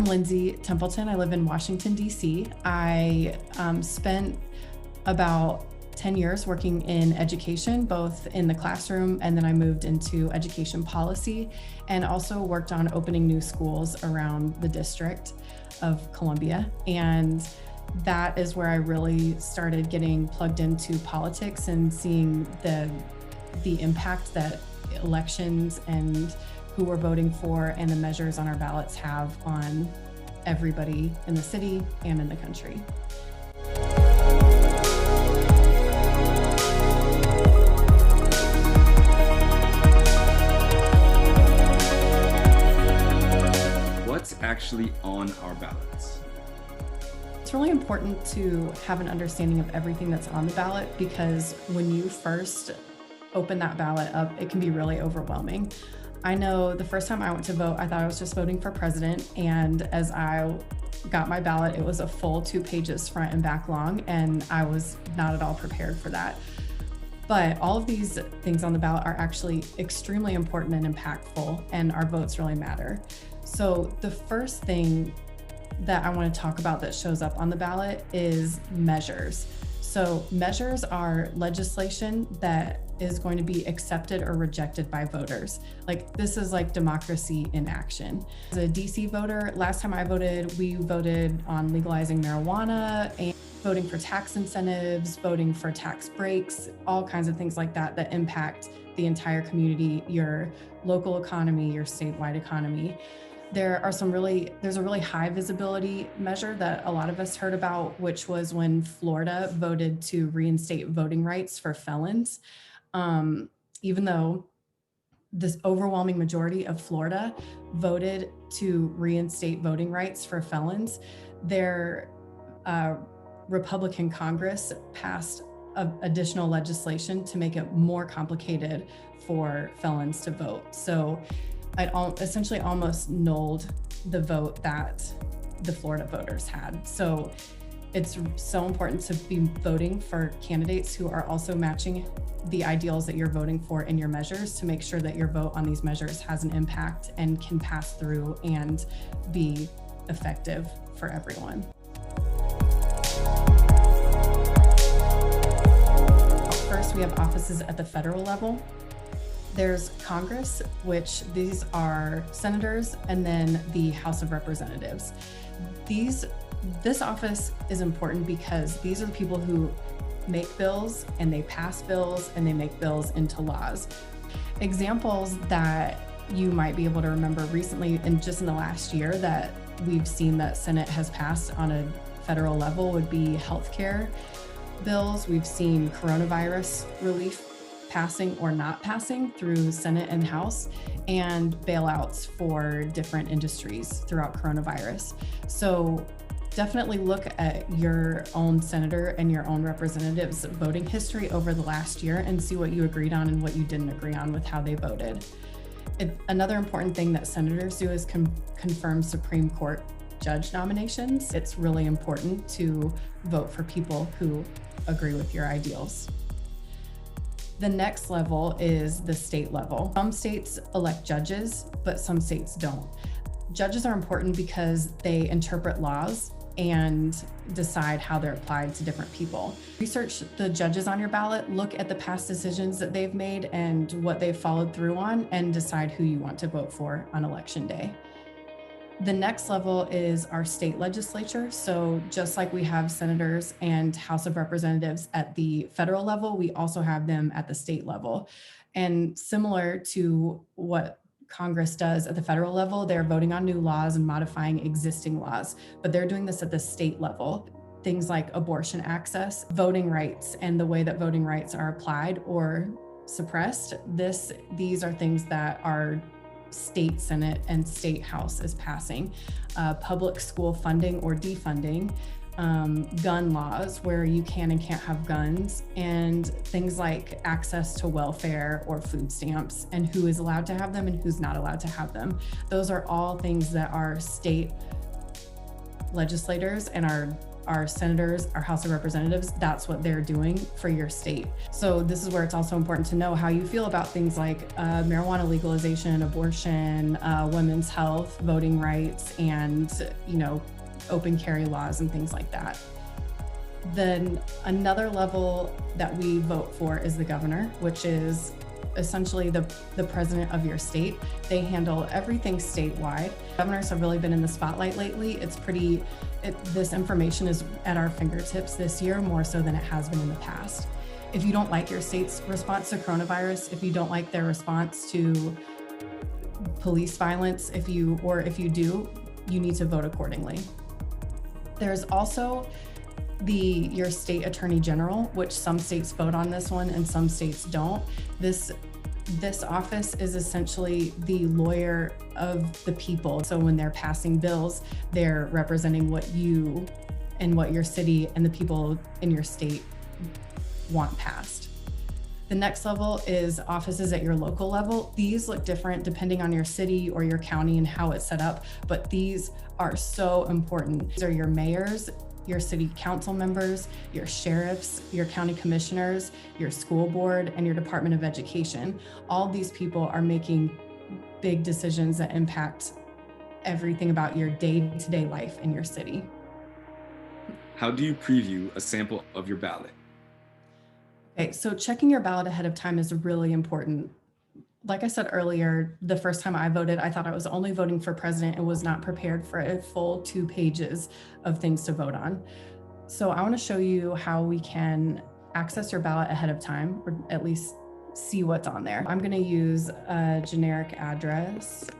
I'm Lindsay Templeton. I live in Washington, D.C. I spent about 10 years working in education, both in the classroom, and then I moved into education policy and also worked on opening new schools around the District of Columbia. And that is where I really started getting plugged into politics and seeing the impact that elections and who we're voting for and the measures on our ballots have on everybody in the city and in the country. What's actually on our ballots? It's really important to have an understanding of everything that's on the ballot, because when you first open that ballot up, it can be really overwhelming. I know the first time I went to vote, I thought I was just voting for president. And as I got my ballot, it was a full 2 pages front and back long, and I was not at all prepared for that. But all of these things on the ballot are actually extremely important and impactful, and our votes really matter. So the first thing that I want to talk about that shows up on the ballot is measures. So measures are legislation that is going to be accepted or rejected by voters. Like, this is like democracy in action. As a DC voter, last time I voted, we voted on legalizing marijuana and voting for tax incentives, voting for tax breaks, all kinds of things like that that impact the entire community, your local economy, your statewide economy. There's a really high visibility measure that a lot of us heard about, which was when Florida voted to reinstate voting rights for felons. Even though this overwhelming majority of Florida voted to reinstate voting rights for felons, their Republican Congress passed additional legislation to make it more complicated for felons to vote. So it essentially almost nulled the vote that the Florida voters had. So it's so important to be voting for candidates who are also matching the ideals that you're voting for in your measures, to make sure that your vote on these measures has an impact and can pass through and be effective for everyone. First, we have offices at the federal level. There's Congress, which these are senators, and then the House of Representatives. This office is important because these are the people who make bills, and they pass bills, and they make bills into laws. Examples that you might be able to remember recently, and just in the last year, that we've seen that Senate has passed on a federal level would be healthcare bills. We've seen coronavirus relief passing or not passing through Senate and House, and bailouts for different industries throughout coronavirus. So definitely look at your own senator and your own representatives' voting history over the last year and see what you agreed on and what you didn't agree on with how they voted. Another important thing that senators do is confirm Supreme Court judge nominations. It's really important to vote for people who agree with your ideals. The next level is the state level. Some states elect judges, but some states don't. Judges are important because they interpret laws and decide how they're applied to different people. Research the judges on your ballot, look at the past decisions that they've made and what they've followed through on, and decide who you want to vote for on election day. The next level is our state legislature. So just like we have senators and House of Representatives at the federal level, we also have them at the state level. And similar to what Congress does at the federal level, they're voting on new laws and modifying existing laws, but they're doing this at the state level. Things like abortion access, voting rights, and the way that voting rights are applied or suppressed. These are things that our state Senate and state House is passing. Public school funding or defunding, gun laws where you can and can't have guns, and things like access to welfare or food stamps and who is allowed to have them and who's not allowed to have them. Those are all things that our state legislators and our our senators, our House of Representatives, that's what they're doing for your state. So this is where it's also important to know how you feel about things like marijuana legalization, abortion, women's health, voting rights, and, open carry laws and things like that. Then another level that we vote for is the governor, which is essentially the president of your state. They handle everything statewide. Governors have really been in the spotlight lately. This information is at our fingertips this year more so than it has been in the past. If you don't like your state's response to coronavirus, if you don't like their response to police violence, if you do, you need to vote accordingly. There's also your state attorney general, which some states vote on this one and some states don't. This office is essentially the lawyer of the people. So when they're passing bills, they're representing what you and what your city and the people in your state want passed. The next level is offices at your local level. These look different depending on your city or your county and how it's set up, but these are so important. These are your mayors, your city council members, your sheriffs, your county commissioners, your school board, and your Department of Education. All these people are making big decisions that impact everything about your day-to-day life in your city. How do you preview a sample of your ballot? Okay, so checking your ballot ahead of time is really important. Like I said earlier, the first time I voted, I thought I was only voting for president and was not prepared for a full 2 pages of things to vote on. So I want to show you how we can access your ballot ahead of time, or at least see what's on there. I'm going to use a generic address,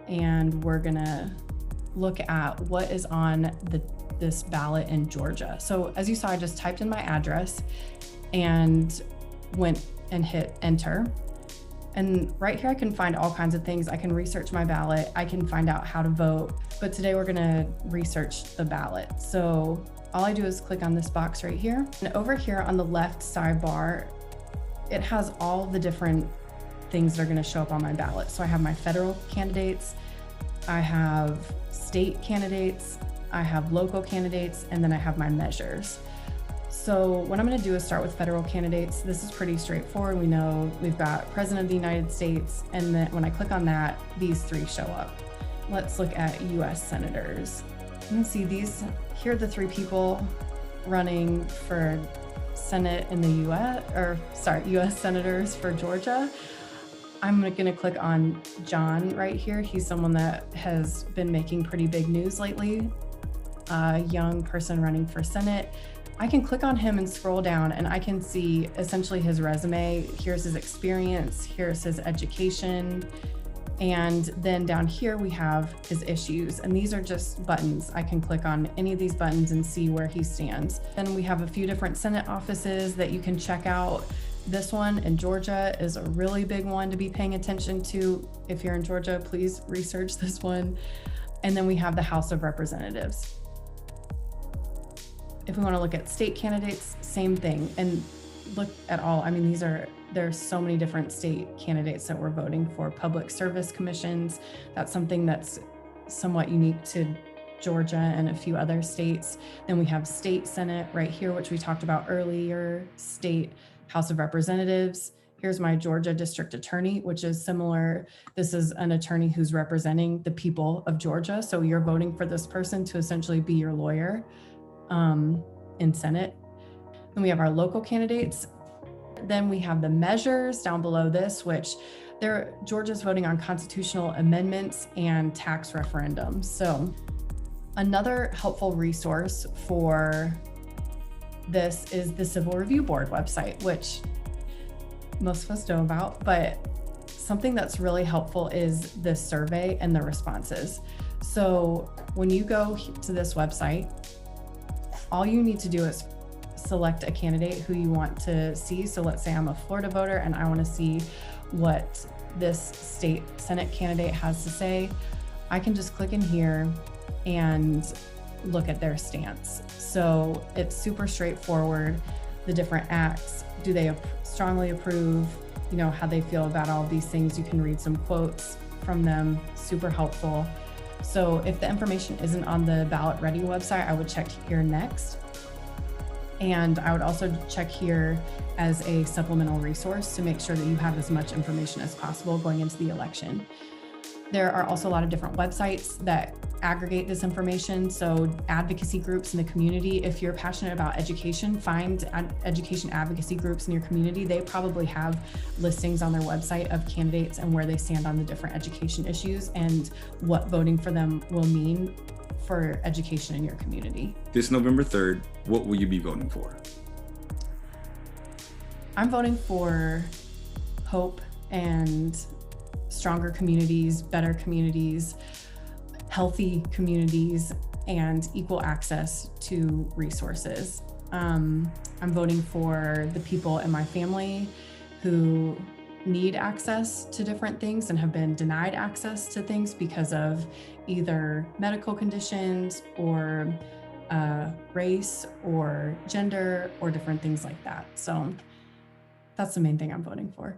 and we're going to look at what is on this ballot in Georgia. So as you saw, I just typed in my address and went and hit enter. And right here, I can find all kinds of things. I can research my ballot. I can find out how to vote. But today we're gonna research the ballot. So all I do is click on this box right here. And over here on the left sidebar, it has all the different things that are gonna show up on my ballot. So I have my federal candidates, I have state candidates, I have local candidates, and then I have my measures. So what I'm going to do is start with federal candidates. This is pretty straightforward. We know we've got President of the United States, and then when I click on that, these 3 show up. Let's look at US senators. You can see here are the 3 people running for Senate in the US senators for Georgia. I'm going to click on John right here. He's someone that has been making pretty big news lately, a young person running for Senate. I can click on him and scroll down and I can see essentially his resume. Here's his experience, here's his education. And then down here we have his issues, and these are just buttons. I can click on any of these buttons and see where he stands. Then we have a few different Senate offices that you can check out. This one in Georgia is a really big one to be paying attention to. If you're in Georgia, please research this one. And then we have the House of Representatives. If we want to look at state candidates, same thing. And look at all, there's so many different state candidates that we're voting for. Public service commissions, that's something that's somewhat unique to Georgia and a few other states. Then we have state Senate right here, which we talked about earlier, state House of Representatives. Here's my Georgia district attorney, which is similar. This is an attorney who's representing the people of Georgia. So you're voting for this person to essentially be your lawyer in Senate. Then we have our local candidates. Then we have the measures down below this, which Georgia's voting on constitutional amendments and tax referendums. So another helpful resource for this is the Civil Review Board website, which most of us know about, but something that's really helpful is the survey and the responses. So when you go to this website, all you need to do is select a candidate who you want to see. So let's say I'm a Florida voter and I want to see what this state Senate candidate has to say. I can just click in here and look at their stance. So it's super straightforward. The different acts, do they strongly approve, how they feel about all of these things. You can read some quotes from them, super helpful. So if the information isn't on the Ballot Ready website, I would check here next. And I would also check here as a supplemental resource to make sure that you have as much information as possible going into the election. There are also a lot of different websites that aggregate this information. So advocacy groups in the community, if you're passionate about education, find education advocacy groups in your community. They probably have listings on their website of candidates and where they stand on the different education issues and what voting for them will mean for education in your community. This November 3rd, what will you be voting for? I'm voting for hope and stronger communities, better communities, healthy communities, and equal access to resources. I'm voting for the people in my family who need access to different things and have been denied access to things because of either medical conditions or race or gender or different things like that. So that's the main thing I'm voting for.